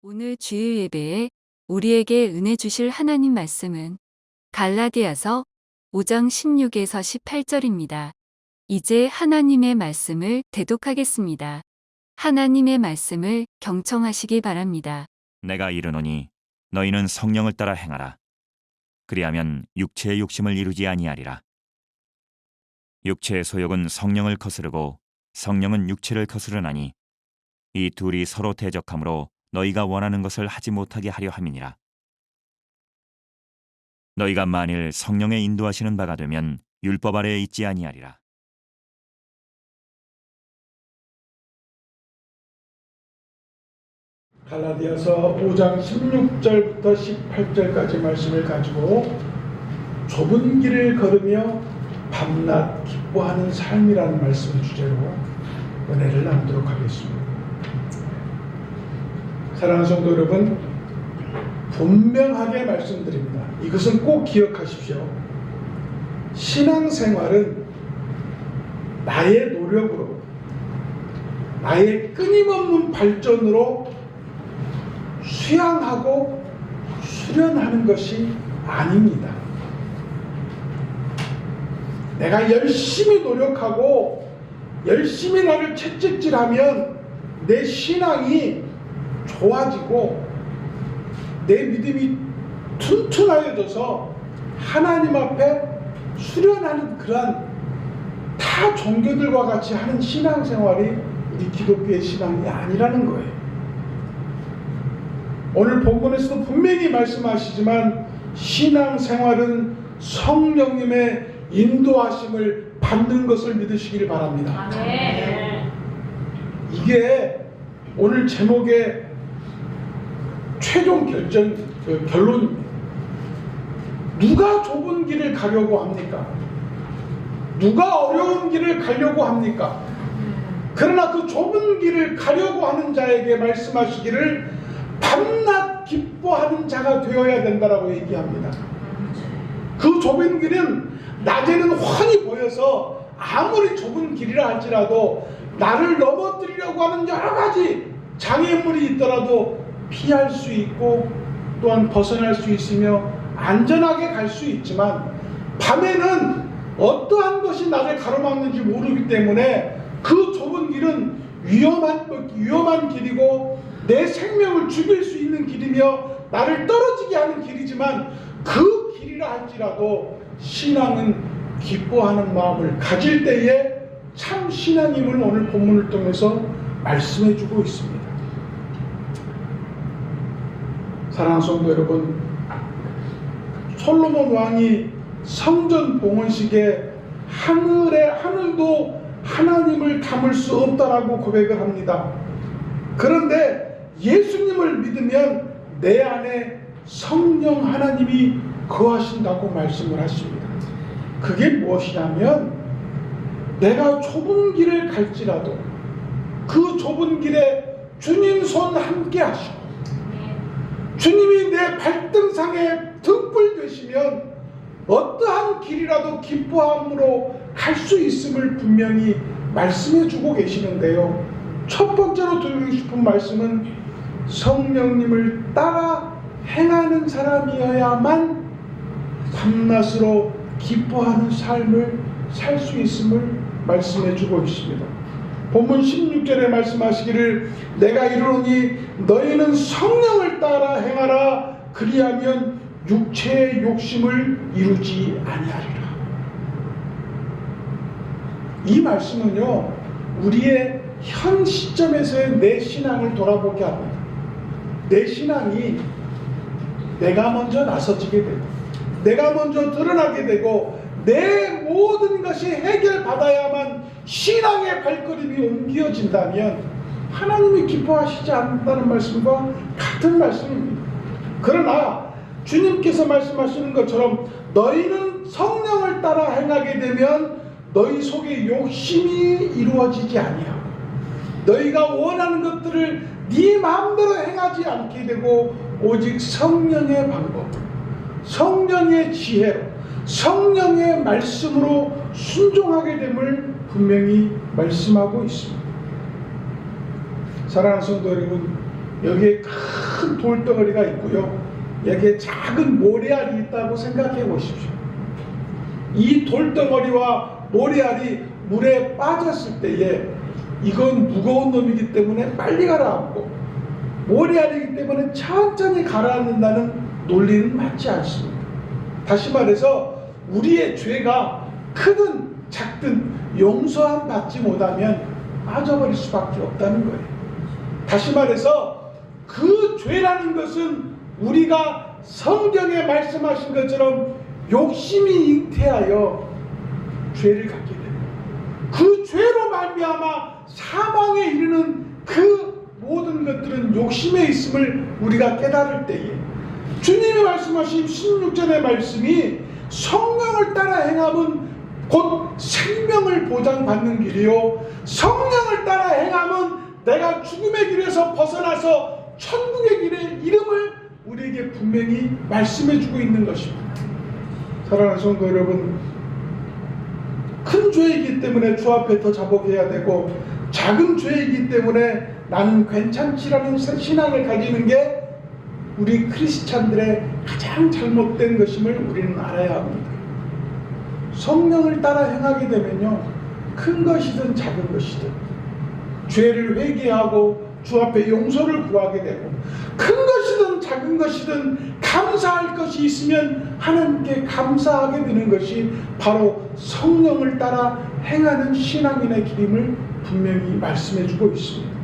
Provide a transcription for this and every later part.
오늘 주일 예배에 우리에게 은혜 주실 하나님 말씀은 갈라디아서 5장 16에서 18절입니다. 이제 하나님의 말씀을 대독하겠습니다. 하나님의 말씀을 경청하시기 바랍니다. 내가 이르노니 너희는 성령을 따라 행하라. 그리하면 육체의 욕심을 이루지 아니하리라. 육체의 소욕은 성령을 거스르고 성령은 육체를 거스르나니 이 둘이 서로 대적하므로 너희가 원하는 것을 하지 못하게 하려 함이니라. 너희가 만일 성령의 인도하시는 바가 되면 율법 아래에 있지 아니하리라. 갈라디아서 5장 16절부터 18절까지 말씀을 가지고 좁은 길을 걸으며 밤낮 기뻐하는 삶이라는 말씀을 주제로 은혜를 나누도록 하겠습니다. 사랑하는 성도 여러분, 분명하게 말씀드립니다. 이것은 꼭 기억하십시오. 신앙생활은 나의 노력으로, 나의 끊임없는 발전으로 수양하고 수련하는 것이 아닙니다. 내가 열심히 노력하고 열심히 나를 채찍질하면 내 신앙이 좋아지고 내 믿음이 튼튼하여져서 하나님 앞에 수련하는 그러한 타 종교들과 같이 하는 신앙생활이 우리 기독교의 신앙이 아니라는 거예요. 오늘 본문에서도 분명히 말씀하시지만 신앙생활은 성령님의 인도하심을 받는 것을 믿으시길 바랍니다. 이게 오늘 제목의 최종 결론입니다. 누가 좁은 길을 가려고 합니까? 누가 어려운 길을 가려고 합니까? 그러나 그 좁은 길을 가려고 하는 자에게 말씀하시기를 밤낮 기뻐하는 자가 되어야 된다라고 얘기합니다. 그 좁은 길은 낮에는 훤히 보여서 아무리 좁은 길이라 할지라도 나를 넘어뜨리려고 하는 여러 가지 장애물이 있더라도 피할 수 있고 또한 벗어날 수 있으며 안전하게 갈 수 있지만 밤에는 어떠한 것이 나를 가로막는지 모르기 때문에 그 좁은 길은 위험한 길이고 내 생명을 죽일 수 있는 길이며 나를 떨어지게 하는 길이지만 그 길이라 할지라도 신앙은 기뻐하는 마음을 가질 때에 참 신앙임을 오늘 본문을 통해서 말씀해 주고 있습니다. 사랑하는 성도 여러분, 솔로몬 왕이 성전 봉헌식에 하늘도 하나님을 담을 수 없다라고 고백을 합니다. 그런데 예수님을 믿으면 내 안에 성령 하나님이 거하신다고 말씀을 하십니다. 그게 무엇이냐면 내가 좁은 길을 갈지라도 그 좁은 길에 주님 손 함께 하시고 주님이 내 발등상에 등불 되시면 어떠한 길이라도 기뻐함으로 갈 수 있음을 분명히 말씀해 주고 계시는데요. 첫 번째로 드리고 싶은 말씀은 성령님을 따라 행하는 사람이어야만 밤낮으로 기뻐하는 삶을 살 수 있음을 말씀해 주고 있습니다. 본문 16절에 말씀하시기를 내가 이르노니 너희는 성령을 따라 행하라. 그리하면 육체의 욕심을 이루지 아니하리라. 이 말씀은요, 우리의 현 시점에서의 내 신앙을 돌아보게 합니다. 내 신앙이 내가 먼저 나서지게 되고 내가 먼저 드러나게 되고 내 모든 것이 해결받아야만 신앙의 발걸음이 옮겨진다면 하나님이 기뻐하시지 않는다는 말씀과 같은 말씀입니다. 그러나 주님께서 말씀하시는 것처럼 너희는 성령을 따라 행하게 되면 너희 속에 욕심이 이루어지지 아니하고 너희가 원하는 것들을 네 마음대로 행하지 않게 되고 오직 성령의 방법, 성령의 지혜로, 성령의 말씀으로 순종하게 됨을 분명히 말씀하고 있습니다. 사랑하는 성도 여러분, 여기에 큰 돌덩어리가 있고요. 여기에 작은 모래알이 있다고 생각해 보십시오. 이 돌덩어리와 모래알이 물에 빠졌을 때에 이건 무거운 놈이기 때문에 빨리 가라앉고 모래알이기 때문에 천천히 가라앉는다는 논리는 맞지 않습니다. 다시 말해서 우리의 죄가 크든 작든 용서함 받지 못하면 빠져버릴 수밖에 없다는 거예요. 다시 말해서 그 죄라는 것은 우리가 성경에 말씀하신 것처럼 욕심이 잉태하여 죄를 갖게 됩니다. 그 죄로 말미암아 사망에 이르는 그 모든 것들은 욕심에 있음을 우리가 깨달을 때에 주님이 말씀하신 16절의 말씀이 성령을 따라 행함은 곧 생명을 보장받는 길이요 성령을 따라 행함은 내가 죽음의 길에서 벗어나서 천국의 길의 이름을 우리에게 분명히 말씀해 주고 있는 것입니다. 사랑하는 성도 여러분, 큰 죄이기 때문에 주 앞에 더 자복해야 되고 작은 죄이기 때문에 나는 괜찮지라는 신앙을 가지는 게 우리 크리스찬들의 가장 잘못된 것임을 우리는 알아야 합니다. 성령을 따라 행하게 되면요, 큰 것이든 작은 것이든 죄를 회개하고 주 앞에 용서를 구하게 되고 큰 것이든 작은 것이든 감사할 것이 있으면 하나님께 감사하게 되는 것이 바로 성령을 따라 행하는 신앙인의 길임을 분명히 말씀해 주고 있습니다.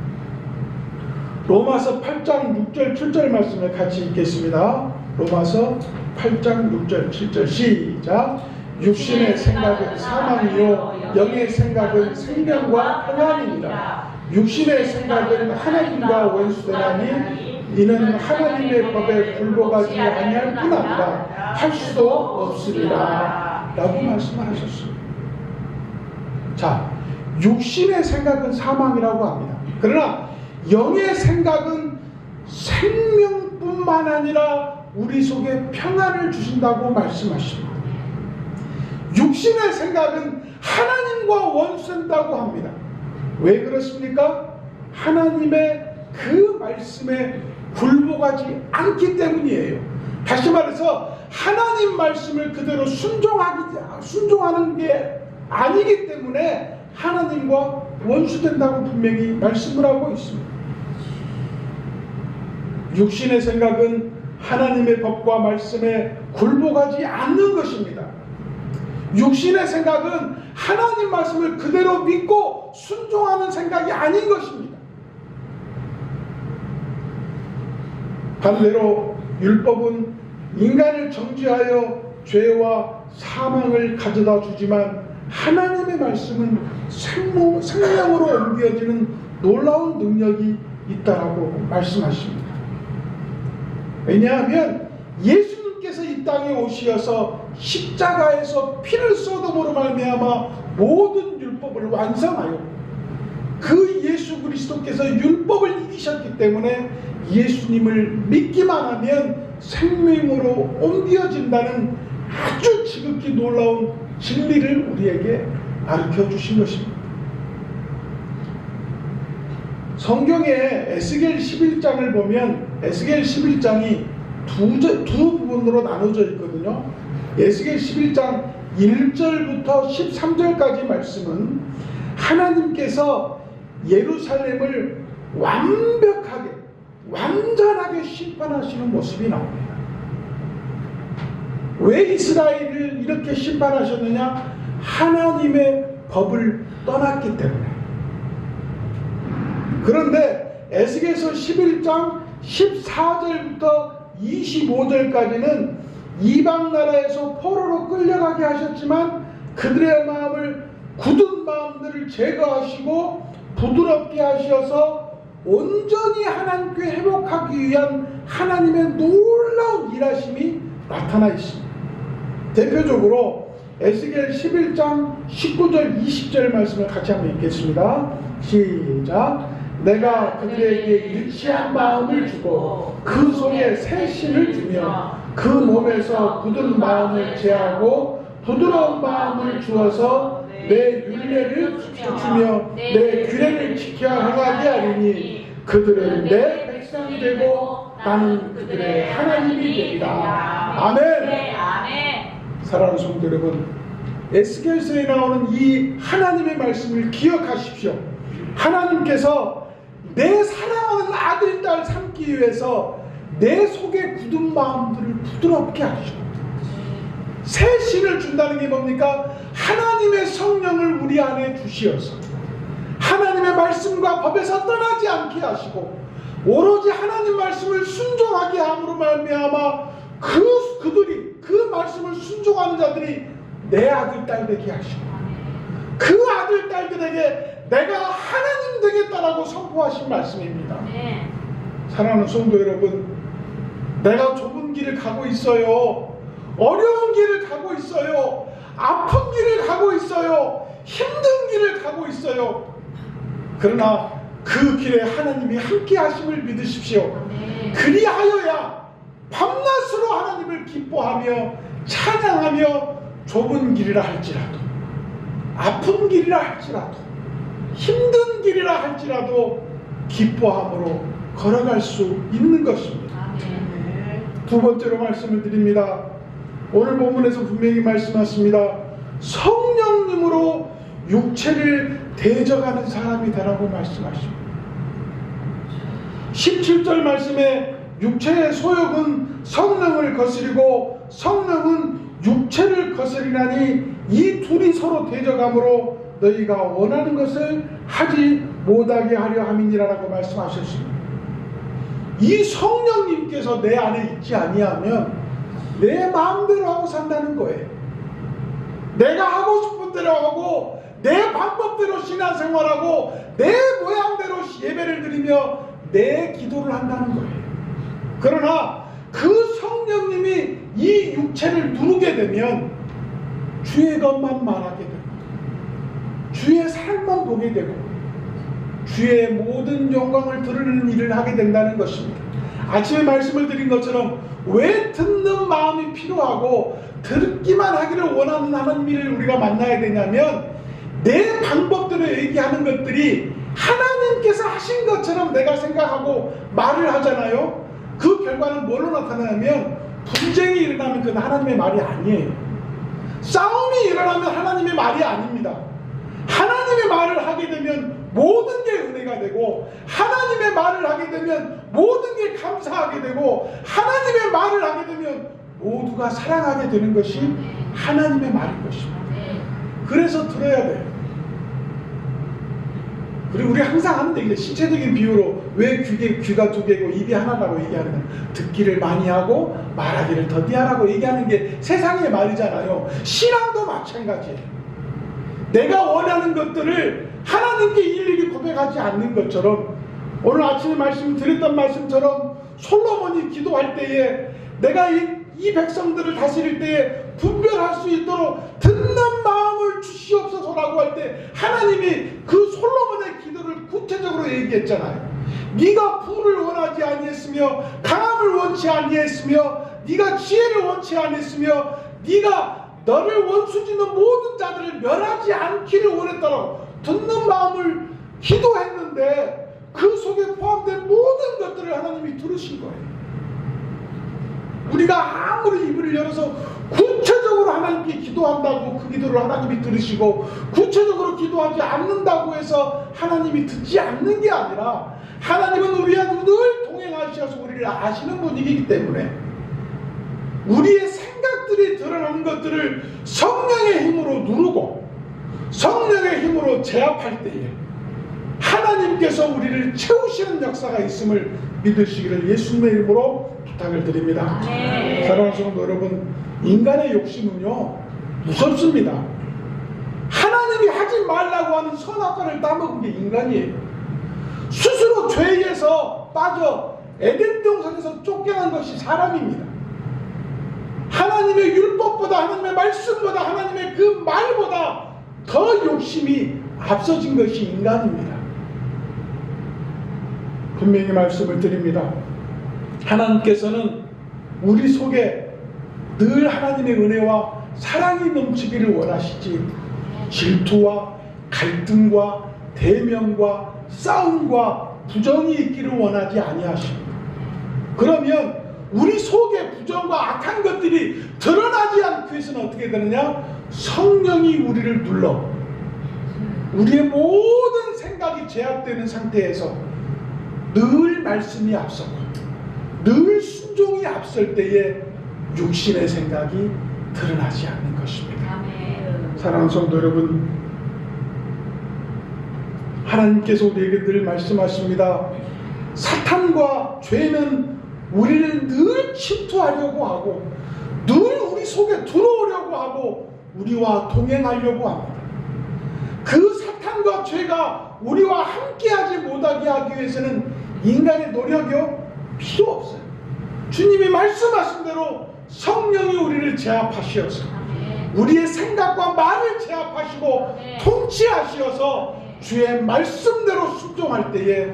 로마서 8장 6절 7절 말씀을 같이 읽겠습니다. 로마서 8장 6절 7절 시작. 육신의 생각은 사망이요 영의 생각은 생명과 평안이니라. 육신의 생각은 하나님과 원수되나니 이는 하나님의 법에 굴복하지 아니할 뿐 아니라 할 수도 없으리라 라고 말씀을 하셨습니다. 자, 육신의 생각은 사망이라고 합니다. 그러나 영의 생각은 생명뿐만 아니라 우리 속에 평안을 주신다고 말씀하십니다. 육신의 생각은 하나님과 원수된다고 합니다. 왜 그렇습니까? 하나님의 그 말씀에 굴복하지 않기 때문이에요. 다시 말해서 하나님 말씀을 그대로 순종하는 게 아니기 때문에 하나님과 원수된다고 분명히 말씀을 하고 있습니다. 육신의 생각은 하나님의 법과 말씀에 굴복하지 않는 것입니다. 육신의 생각은 하나님 말씀을 그대로 믿고 순종하는 생각이 아닌 것입니다. 반대로 율법은 인간을 정죄하여 죄와 사망을 가져다 주지만 하나님의 말씀은 생명으로 옮겨지는 놀라운 능력이 있다라고 말씀하십니다. 왜냐하면 예수님께서 이 땅에 오시어서 십자가에서 피를 쏟음으로 말미암아 모든 율법을 완성하여 그 예수 그리스도께서 율법을 이기셨기 때문에 예수님을 믿기만 하면 생명으로 옮겨진다는 아주 지극히 놀라운 진리를 우리에게 가르쳐 주신 것입니다. 성경에 에스겔 11장을 보면 에스겔 11장이 두 부분으로 나눠져 있거든요. 에스겔 11장 1절부터 13절까지 말씀은 하나님께서 예루살렘을 완전하게 심판하시는 모습이 나옵니다. 왜 이스라엘을 이렇게 심판하셨느냐? 하나님의 법을 떠났기 때문에. 그런데 에스겔서 11장 14절부터 25절까지는 이방 나라에서 포로로 끌려가게 하셨지만 그들의 마음을 굳은 마음들을 제거하시고 부드럽게 하셔서 온전히 하나님께 회복하기 위한 하나님의 놀라운 일하심이 나타나 있습니다. 대표적으로 에스겔 11장 19절 20절 말씀을 같이 한번 읽겠습니다. 시작. 내가 그들에게 일치한 마음을 주고 그 속에 새 신을 주며 그 몸에서 굳은 마음을 제하고 부드러운 마음을 주어서 내 율례를 지키며 내 규례를 지켜 행하게 하리니 그들은 내 백성이 되고 나는 그들의 하나님이 되리라. 아멘. 네, 아멘. 사랑하는 성도 여러분, 에스겔서에 나오는 이 하나님의 말씀을 기억하십시오. 하나님께서 내 사랑하는 아들, 딸 삼기 위해서 내 속에 굳은 마음들을 부드럽게 하시고 새 신을 준다는 게 뭡니까? 하나님의 성령을 우리 안에 주시어서 하나님의 말씀과 법에서 떠나지 않게 하시고 오로지 하나님 말씀을 순종하게 함으로 말미암아 그들이 그 말씀을 순종하는 자들이 내 아들, 딸 되게 하시고 그 아들, 딸들에게 내가 하나님 되겠다라고 선포하신 말씀입니다. 네. 사랑하는 성도 여러분, 내가 좁은 길을 가고 있어요. 어려운 길을 가고 있어요. 아픈 길을 가고 있어요. 힘든 길을 가고 있어요. 그러나 그 길에 하나님이 함께 하심을 믿으십시오. 네. 그리하여야 밤낮으로 하나님을 기뻐하며 찬양하며 좁은 길이라 할지라도 아픈 길이라 할지라도 힘든 길이라 할지라도 기뻐함으로 걸어갈 수 있는 것입니다. 아멘. 두 번째로 말씀을 드립니다. 오늘 본문에서 분명히 말씀하십니다. 성령님으로 육체를 대적하는 사람이 되라고 말씀하십니다. 17절 말씀에 육체의 소욕은 성령을 거스리고 성령은 육체를 거스리나니 이 둘이 서로 대적함으로 너희가 원하는 것을 하지 못하게 하려 함이니라라고 말씀하셨습니다. 이 성령님께서 내 안에 있지 아니하면 내 마음대로 하고 산다는 거예요. 내가 하고 싶은 대로 하고 내 방법대로 신앙생활하고 내 모양대로 예배를 드리며 내 기도를 한다는 거예요. 그러나 그 성령님이 이 육체를 누르게 되면 주의 것만 말하게 되고 주의 삶만 보게 되고 주의 모든 영광을 드러내는 일을 하게 된다는 것입니다. 아침에 말씀을 드린 것처럼 왜 듣는 마음이 필요하고 듣기만 하기를 원하는 하나님을 우리가 만나야 되냐면 내 방법대로 얘기하는 것들이 하나님께서 하신 것처럼 내가 생각하고 말을 하잖아요. 그 결과는 뭘로 나타나냐면 분쟁이 일어나면 그건 하나님의 말이 아니에요. 싸움이 일어나면 하나님의 말이 아닙니다. 하나님의 말을 하게 되면 모든 게 은혜가 되고 하나님의 말을 하게 되면 모든 게 감사하게 되고 하나님의 말을 하게 되면 모두가 사랑하게 되는 것이 하나님의 말인 것입니다. 그래서 들어야 돼요. 그리고 우리 항상 하는 얘기죠. 신체적인 비유로 왜 귀가 두 개고 입이 하나라고 얘기하는 건 듣기를 많이 하고 말하기를 더디하라고 얘기하는 게 세상의 말이잖아요. 신앙도 마찬가지예요. 내가 원하는 것들을 하나님께 일일이 고백하지 않는 것처럼 오늘 아침에 말씀드렸던 말씀처럼 솔로몬이 기도할 때에 내가 이 백성들을 다스릴 때에 분별할 수 있도록 듣는 마음을 주시옵소서라고 할 때 하나님이 그 솔로몬의 기도를 구체적으로 얘기했잖아요. 네가 부를 원하지 아니했으며 강함을 원치 아니했으며 네가 지혜를 원치 아니했으며 네가 너를 원수짓는 모든 자들을 멸하지 않기를 원했다라고 듣는 마음을 기도했는데 그 속에 포함된 모든 것들을 하나님이 들으신 거예요. 우리가 아무리 입을 열어서 구체적으로 하나님께 기도한다고 그 기도를 하나님이 들으시고 구체적으로 기도하지 않는다고 해서 하나님이 듣지 않는 게 아니라 하나님은 우리하고 늘 동행하셔서 우리를 아시는 분이기 때문에 우리의 생각들이 드러나는 것들을 성령의 힘으로 누르고 성령의 힘으로 제압할 때에 하나님께서 우리를 채우시는 역사가 있음을 믿으시기를 예수님의 이름으로 부탁을 드립니다. 네. 사랑하는 성도 여러분, 인간의 욕심은요 무섭습니다. 하나님이 하지 말라고 하는 선악과를 따먹은 게 인간이에요. 스스로 죄에서 빠져 에덴 동산에서 쫓겨난 것이 사람입니다. 하나님의 율법보다 하나님의 말씀보다 하나님의 그 말보다 더 욕심이 앞서진 것이 인간입니다. 분명히 말씀을 드립니다. 하나님께서는 우리 속에 늘 하나님의 은혜와 사랑이 넘치기를 원하시지 질투와 갈등과 대면과 싸움과 부정이 있기를 원하지 아니하십니다. 그러면 우리 속에 부정과 악한 것들이 드러나지 않기 위해서는 어떻게 되느냐? 성령이 우리를 눌러 우리의 모든 생각이 제압되는 상태에서 늘 말씀이 앞서고 늘 순종이 앞설 때에 육신의 생각이 드러나지 않는 것입니다. 아멘. 사랑하는 성도 여러분, 하나님께서 우리에게 늘 말씀하십니다. 사탄과 죄는 우리를 늘 침투하려고 하고 늘 우리 속에 들어오려고 하고 우리와 동행하려고 합니다. 그 사탄과 죄가 우리와 함께하지 못하게 하기 위해서는 인간의 노력이요 필요 없어요. 주님이 말씀하신 대로 성령이 우리를 제압하시어서 우리의 생각과 말을 제압하시고 통치하시어서 주의 말씀대로 순종할 때에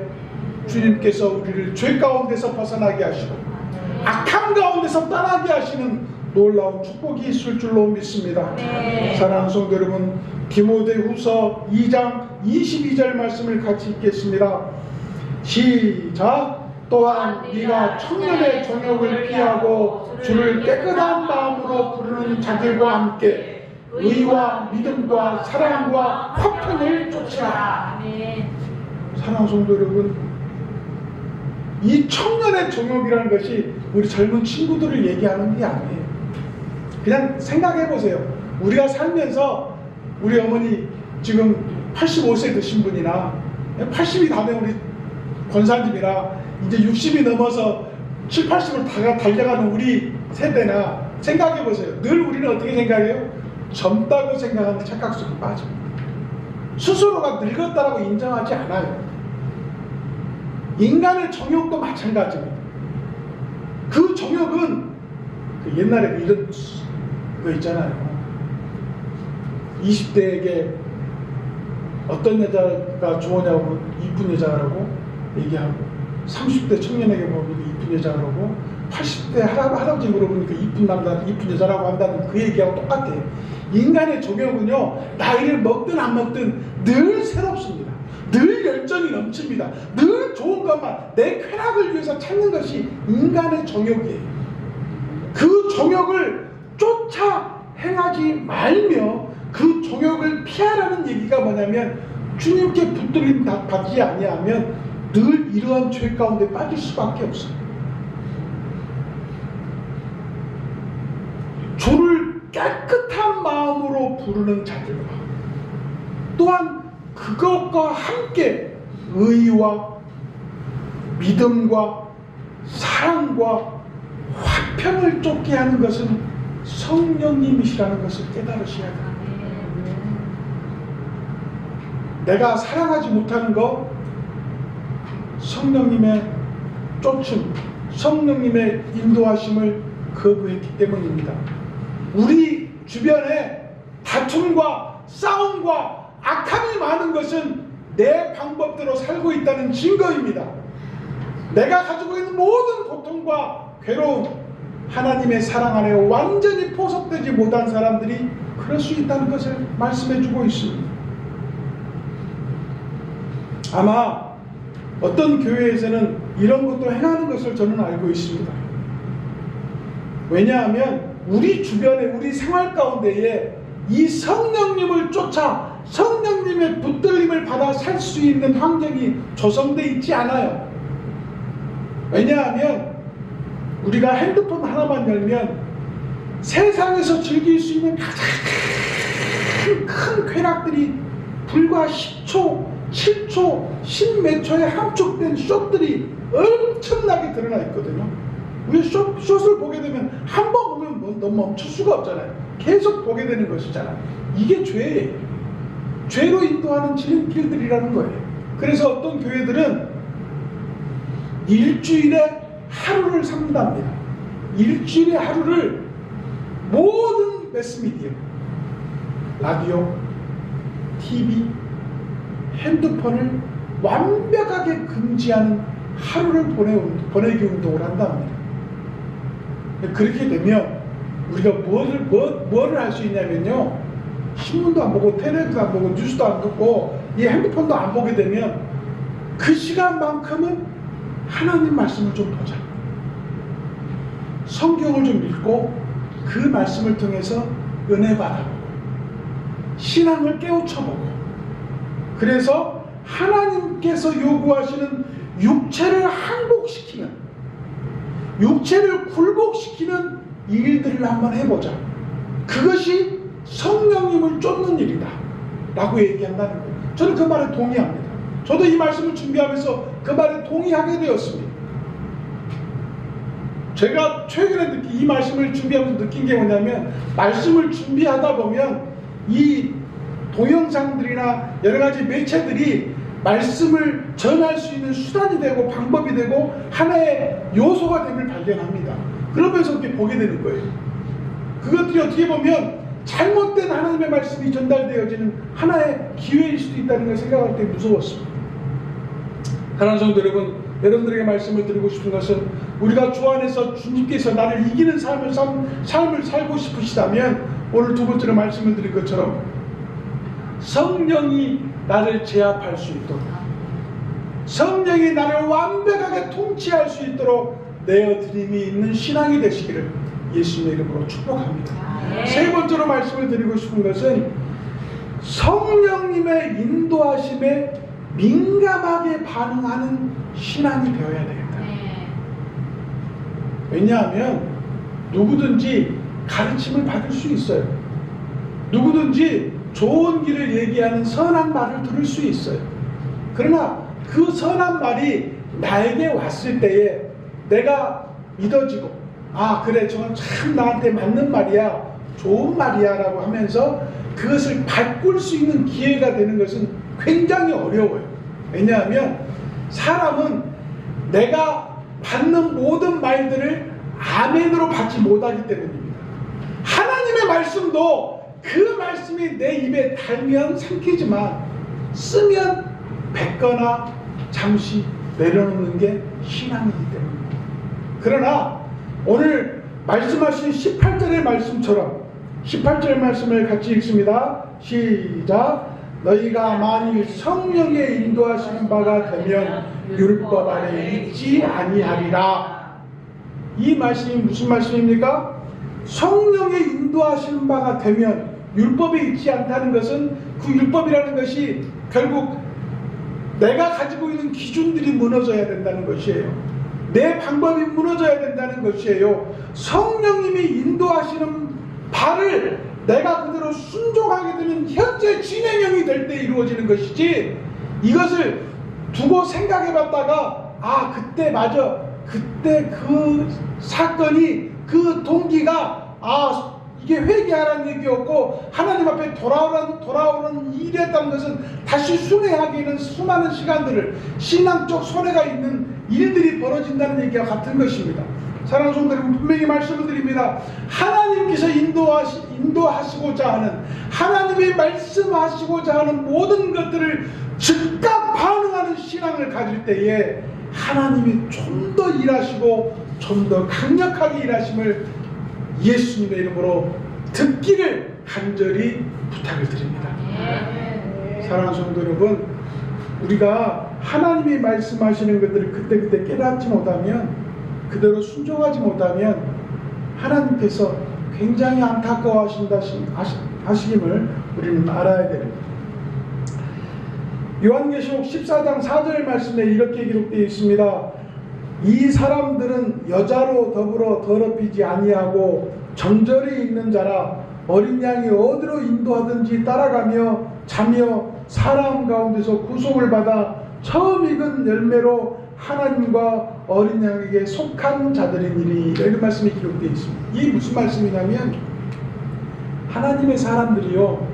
주님께서 우리를 죄 가운데서 벗어나게 하시고 악함 가운데서 떠나게 하시는 놀라운 축복이 있을 줄로 믿습니다. 사랑하는 성도 여러분, 디모데후서 2장 22절 말씀을 같이 읽겠습니다. 시작. 또한 네가 청년의 정욕을 피하고 주를 깨끗한 마음으로 부르는 자들과 함께 의와 믿음과 사랑과 화평을 쫓으라. 사랑하는 성도 여러분, 이 청년의 정욕이라는 것이 우리 젊은 친구들을 얘기하는 게 아니에요. 그냥 생각해 보세요. 우리가 살면서 우리 어머니 지금 85세 드신 분이나 80이 다 된 우리 권사님이라 이제 60이 넘어서 7, 80으로 다 달려가는 우리 세대나 생각해 보세요. 늘 우리는 어떻게 생각해요? 젊다고 생각하는 착각 속에 빠집니다. 스스로가 늙었다라고 인정하지 않아요. 인간의 정욕도 마찬가지입니다. 그 정욕은 그 옛날에 이런 거 있잖아요. 20대에게 어떤 여자가 좋으냐고 이쁜 여자라고 얘기하고 30대 청년에게 보면 이쁜 여자라고 80대 할아버지 물어보니까 이쁜 남자, 이쁜 여자라고 한다는 그 얘기하고 똑같아요. 인간의 정욕은요, 나이를 먹든 안 먹든 늘 새롭습니다. 늘 열정이 넘칩니다. 늘 좋은 것만 내 쾌락을 위해서 찾는 것이 인간의 정욕이에요. 그 정욕을 쫓아 행하지 말며 그 정욕을 피하라는 얘기가 뭐냐면 주님께 붙들림 받지 아니하면 늘 이러한 죄 가운데 빠질 수밖에 없어요. 주를 깨끗한 마음으로 부르는 자들과 또한 그것과 함께 의와 믿음과 사랑과 화평을 쫓게 하는 것은 성령님이시라는 것을 깨달으셔야 합니다. 내가 사랑하지 못하는 것, 성령님의 쫓음, 성령님의 인도하심을 거부했기 때문입니다. 우리 주변에 다툼과 싸움과 악함이 많은 것은 내 방법대로 살고 있다는 증거입니다. 내가 가지고 있는 모든 고통과 괴로움, 하나님의 사랑 안에 완전히 포섭되지 못한 사람들이 그럴 수 있다는 것을 말씀해주고 있습니다. 아마 어떤 교회에서는 이런 것도 행하는 것을 저는 알고 있습니다. 왜냐하면 우리 주변에 우리 생활 가운데에 이 성령님을 쫓아 성령님의 붙들림을 받아 살 수 있는 환경이 조성되어 있지 않아요. 왜냐하면 우리가 핸드폰 하나만 열면 세상에서 즐길 수 있는 가장 큰 쾌락들이 불과 10초, 7초, 10몇 초에 함축된 숏들이 엄청나게 드러나 있거든요. 우리 숏을 보게 되면 한 번 보면 너무 멈출 수가 없잖아요. 계속 보게 되는 것이잖아요. 이게 죄예요. 죄로 인도하는 지름길들이라는 거예요. 그래서 어떤 교회들은 일주일에 하루를 삼는답니다. 일주일에 하루를 모든 매스미디어, 라디오, TV, 핸드폰을 완벽하게 금지하는 하루를 보내기 운동을 한답니다. 그렇게 되면 우리가 뭐를 할 수 있냐면요, 신문도 안 보고 텔레비전도 안 보고 뉴스도 안 듣고 이 핸드폰도 안 보게 되면 그 시간만큼은 하나님 말씀을 좀 보자. 성경을 좀 읽고 그 말씀을 통해서 은혜 받아보고 신앙을 깨우쳐보고 그래서 하나님께서 요구하시는 육체를 항복시키는 육체를 굴복시키는 일들을 한번 해보자. 그것이 성령님을 쫓는 일이다 라고 얘기한다는 거예요. 저는 그 말에 동의합니다. 저도 이 말씀을 준비하면서 그 말에 동의하게 되었습니다. 제가 최근에 이 말씀을 준비하면서 느낀 게 뭐냐면 말씀을 준비하다 보면 이 동영상들이나 여러 가지 매체들이 말씀을 전할 수 있는 수단이 되고 방법이 되고 하나의 요소가 됨을 발견합니다. 그러면서 이렇게 보게 되는 거예요. 그것들이 어떻게 보면 잘못된 하나님의 말씀이 전달되어지는 하나의 기회일 수도 있다는 걸 생각할 때 무서웠습니다. 사랑하는 성도 여러분, 여러분들에게 말씀을 드리고 싶은 것은 우리가 주 안에서 주님께서 나를 이기는 삶을 살고 싶으시다면 오늘 두 번째로 말씀을 드린 것처럼 성령이 나를 제압할 수 있도록 성령이 나를 완벽하게 통치할 수 있도록 내어드림이 있는 신앙이 되시기를 예수님의 이름으로 축복합니다. 세 번째로 말씀을 드리고 싶은 것은 성령님의 인도하심에 민감하게 반응하는 신앙이 되어야 되겠다. 왜냐하면 누구든지 가르침을 받을 수 있어요. 누구든지 좋은 길을 얘기하는 선한 말을 들을 수 있어요. 그러나 그 선한 말이 나에게 왔을 때에 내가 믿어지고 아 그래 저건 참 나한테 맞는 말이야 좋은 말이야 라고 하면서 그것을 바꿀 수 있는 기회가 되는 것은 굉장히 어려워요. 왜냐하면 사람은 내가 받는 모든 말들을 아멘으로 받지 못하기 때문입니다. 하나님의 말씀도 그 말씀이 내 입에 달면 삼키지만 쓰면 뱉거나 잠시 내려놓는 게 신앙이기 때문입니다. 그러나 오늘 말씀하신 18절의 말씀처럼 18절 말씀을 같이 읽습니다. 시작. 너희가 만일 성령의 인도하시는 바가 되면 율법 아래 있지 아니하리라. 이 말씀이 무슨 말씀입니까? 성령의 인도하시는 바가 되면 율법에 있지 않다는 것은 그 율법이라는 것이 결국 내가 가지고 있는 기준들이 무너져야 된다는 것이에요. 내 방법이 무너져야 된다는 것이에요. 성령님이 인도하시는 바를 내가 그대로 순종하게 되는 현재 진행형이 될 때 이루어지는 것이지 이것을 두고 생각해 봤다가 아 그때 맞아 그때 그 사건이 그 동기가 아 이게 회개하라는 얘기였고 하나님 앞에 돌아오는 일이었다는 것은 다시 순회하기에는 수많은 시간들을 신앙적 손해가 있는 일들이 벌어진다는 얘기와 같은 것입니다. 사랑하는 성도 여러분, 분명히 말씀을 드립니다. 하나님께서 인도하시고자 하는 하나님이 말씀하시고자 하는 모든 것들을 즉각 반응하는 신앙을 가질 때에 하나님이 좀 더 일하시고 좀 더 강력하게 일하심을 예수님의 이름으로 듣기를 간절히 부탁을 드립니다. 사랑하는 성도 여러분, 우리가 하나님이 말씀하시는 것들을 그때그때 깨닫지 못하면 그대로 순종하지 못하면 하나님께서 굉장히 안타까워하시김을 우리는 알아야 됩니다. 요한계시록 14장 4절 말씀에 이렇게 기록되어 있습니다. 이 사람들은 여자로 더불어 더럽히지 아니하고 정절이 있는 자라 어린 양이 어디로 인도하든지 따라가며 자며 사람 가운데서 구속을 받아 처음 익은 열매로 하나님과 어린 양에게 속한 자들이니리. 이런 말씀이 기록되어 있습니다. 이게 무슨 말씀이냐면 하나님의 사람들이요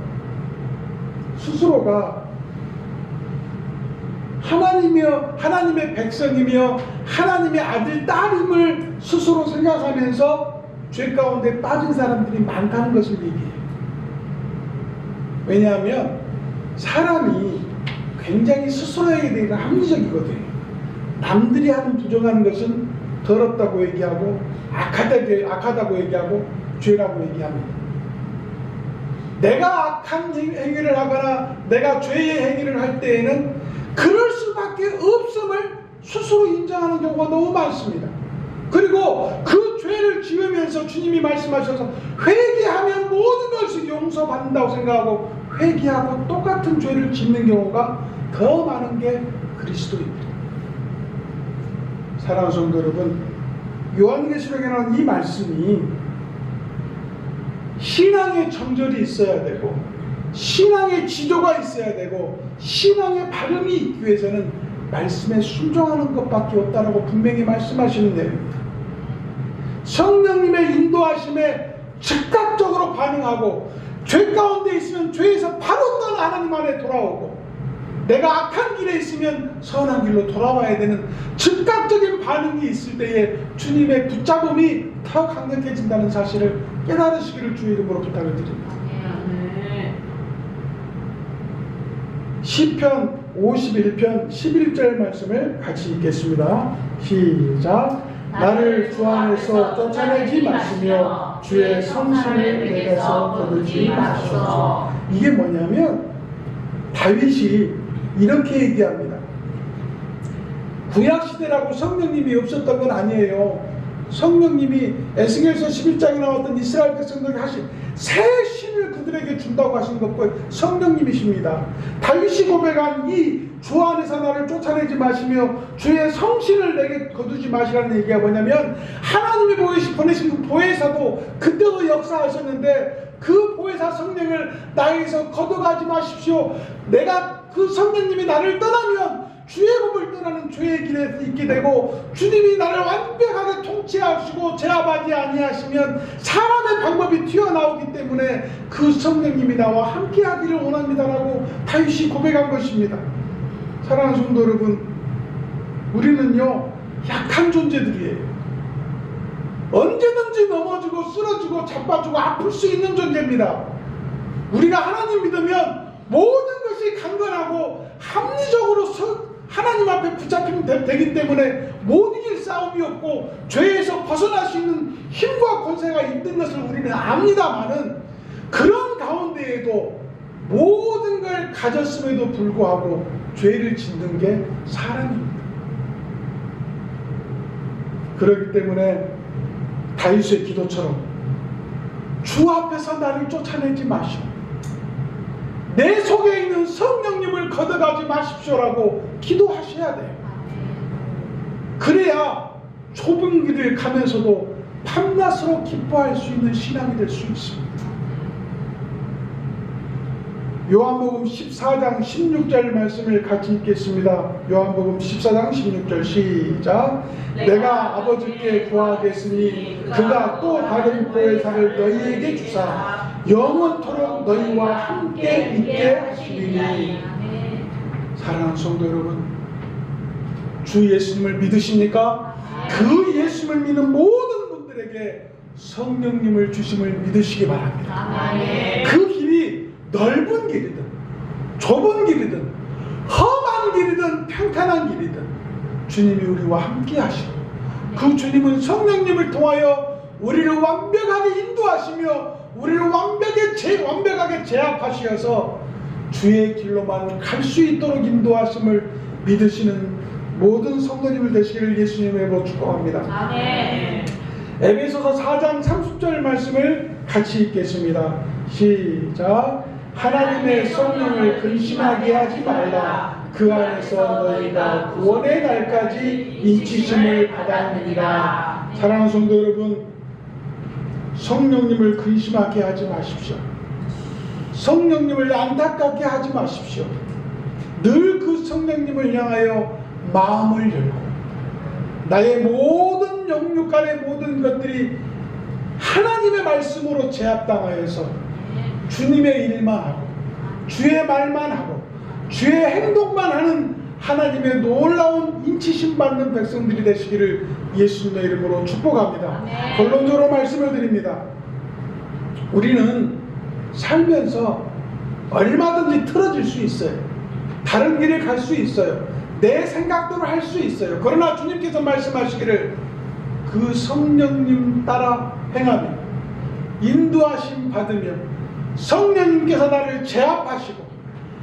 스스로가 하나님이며 하나님의 백성이며 하나님의 아들 딸임을 스스로 생각하면서 죄 가운데 빠진 사람들이 많다는 것을 얘기해요. 왜냐하면 사람이 굉장히 스스로에게 대해 합리적이거든요. 남들이 하는 부정하는 것은 더럽다고 얘기하고 악하다고 얘기하고 죄라고 얘기합니다. 내가 악한 행위를 하거나 내가 죄의 행위를 할 때에는 그럴 수밖에 없음을 스스로 인정하는 경우가 너무 많습니다. 그리고 그 죄를 위해서 주님이 말씀하셔서 회개하면 모든 것을 용서받는다고 생각하고 회개하고 똑같은 죄를 짓는 경우가 더 많은 게 그리스도입니다. 사랑하는 성도 여러분, 요한계시록에 나온 이 말씀이 신앙의 정절이 있어야 되고 신앙의 지도가 있어야 되고 신앙의 발음이 있기 위해서는 말씀에 순종하는 것밖에 없다라고 분명히 말씀하시는 내용입니다. 성령님의 인도하심에 즉각적으로 반응하고 죄 가운데 있으면 죄에서 바로 떠나 하나님 안에 돌아오고 내가 악한 길에 있으면 선한 길로 돌아와야 되는 즉각적인 반응이 있을 때에 주님의 붙잡음이 더 강력해진다는 사실을 깨달으시기를 주의 이름으로 부탁을 드립니다. 시편 51편 11절 말씀을 같이 읽겠습니다. 시작. 나를 주 안에서 쫓아내지 마시며 주의 성신을 내게서 거두지 마소서. 이게 뭐냐면 다윗이 이렇게 얘기합니다. 구약시대라고 성령님이 없었던 건 아니에요. 성령님이 에스겔서 11장에 나왔던 이스라엘 백성들에게 하신 새 신을 그들에게 준다고 하신 것과 성령님이십니다. 다윗이 고백한 이 주 안에서 나를 쫓아내지 마시며 주의 성신을 내게 거두지 마시라는 얘기가 뭐냐면 하나님이 보내신 그 보혜사도 그때도 역사하셨는데 그 보혜사 성령을 나에게서 거둬가지 마십시오. 내가 그 성령님이 나를 떠나면 주의 법을 떠나는 죄의 길에 있게 되고 주님이 나를 완벽하게 통치하시고 제압하지 아니하시면 사람의 방법이 튀어나오기 때문에 그 성령님이 나와 함께하기를 원합니다라고 다윗이 고백한 것입니다. 사랑하는 성도 여러분, 우리는요 약한 존재들이에요. 언제든지 넘어지고 쓰러지고 자빠지고 아플 수 있는 존재입니다. 우리가 하나님 믿으면 모든 것이 강건하고 합리적으로 하나님 앞에 붙잡히면 되기 때문에 못 이길 싸움이 없고 죄에서 벗어날 수 있는 힘과 권세가 있는 것을 우리는 압니다마는 그런 가운데에도 모든 걸 가졌음에도 불구하고 죄를 짓는 게 사람입니다. 그렇기 때문에 다윗의 기도처럼 주 앞에서 나를 쫓아내지 마시고 내 속에 있는 성령님을 걷어가지 마십시오라고 기도하셔야 돼요. 그래야 좁은 길을 가면서도 밤낮으로 기뻐할 수 있는 신앙이 될 수 있습니다. 요한복음 14장 16절 말씀을 같이 읽겠습니다. 요한복음 14장 16절 시작. 내가 아버지께 구하겠으니 그가 또 다른 보혜사를 너희에게 주사 영원토록 너희와 함께 있게 하시리니. 사랑하는 성도 여러분, 주 예수님을 믿으십니까? 그 예수님을 믿는 모든 분들에게 성령님을 주심을 믿으시기 바랍니다. 그 길이 넓은 길이든 좁은 길이든 험한 길이든 평탄한 길이든 주님이 우리와 함께 하시고 그 주님은 성령님을 통하여 우리를 완벽하게 인도하시며 우리를 완벽하게 제압하시어서 주의 길로만 갈 수 있도록 인도하심을 믿으시는 모든 성도님을 되시기를 예수님의 이름으로 축복합니다. 아멘. 에베소서 4장 30절 말씀을 같이 읽겠습니다. 시작. 하나님의 성령을 근심하게 하지 말라. 그 안에서 너희가 구원의 날까지 인치심을 받았느니라. 사랑하는 성도 여러분, 성령님을 근심하게 하지 마십시오. 성령님을 안타깝게 하지 마십시오. 늘 그 성령님을 향하여 마음을 열고 나의 모든 영육간의 모든 것들이 하나님의 말씀으로 제압당하여서 주님의 일만 하고 주의 말만 하고 주의 행동만 하는 하나님의 놀라운 인치심 받는 백성들이 되시기를 예수님의 이름으로 축복합니다. 결론적으로 말씀을 드립니다. 우리는 살면서 얼마든지 틀어질 수 있어요. 다른 길을 갈 수 있어요. 내 생각대로 할 수 있어요. 그러나 주님께서 말씀하시기를 그 성령님 따라 행하며 인도하심 받으며 성령님께서 나를 제압하시고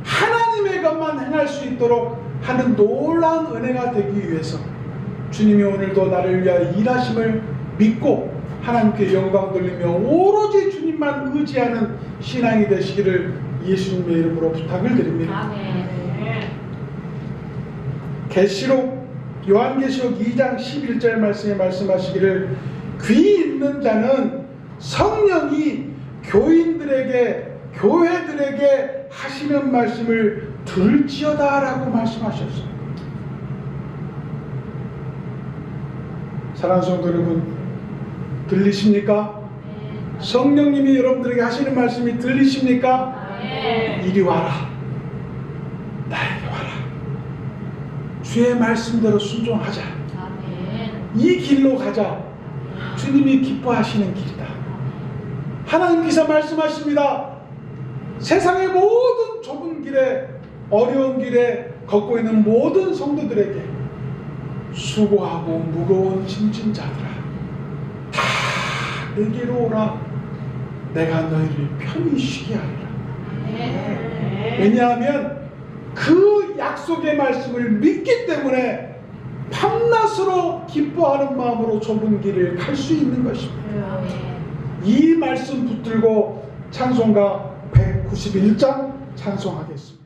하나님의 것만 행할 수 있도록 하는 놀라운 은혜가 되기 위해서 주님이 오늘도 나를 위하여 일하심을 믿고 하나님께 영광 돌리며 오로지 주님만 의지하는 신앙이 되시기를 예수님의 이름으로 부탁을 드립니다. 아멘. 계시록 요한계시록 2장 11절 말씀에 말씀하시기를 귀 있는 자는 성령이 교인들에게 교회들에게 하시는 말씀을 들을지어다 라고 말씀하셨어요. 사랑하는 성도 여러분, 들리십니까? 성령님이 여러분들에게 하시는 말씀이 들리십니까? 아멘. 이리 와라, 나에게 와라, 주의 말씀대로 순종하자, 아멘. 이 길로 가자. 주님이 기뻐하시는 길이다. 하나님께서 말씀하십니다. 세상의 모든 좁은 길에, 어려운 길에 걷고 있는 모든 성도들에게 수고하고 무거운 짐진 자들아, 다 내게로 오라. 내가 너희를 편히 쉬게 하리라. 아멘. 왜냐하면 그 약속의 말씀을 믿기 때문에 밤낮으로 기뻐하는 마음으로 좁은 길을 갈 수 있는 것입니다. 아멘. 이 말씀 붙들고 찬송가 191장 찬송하겠습니다.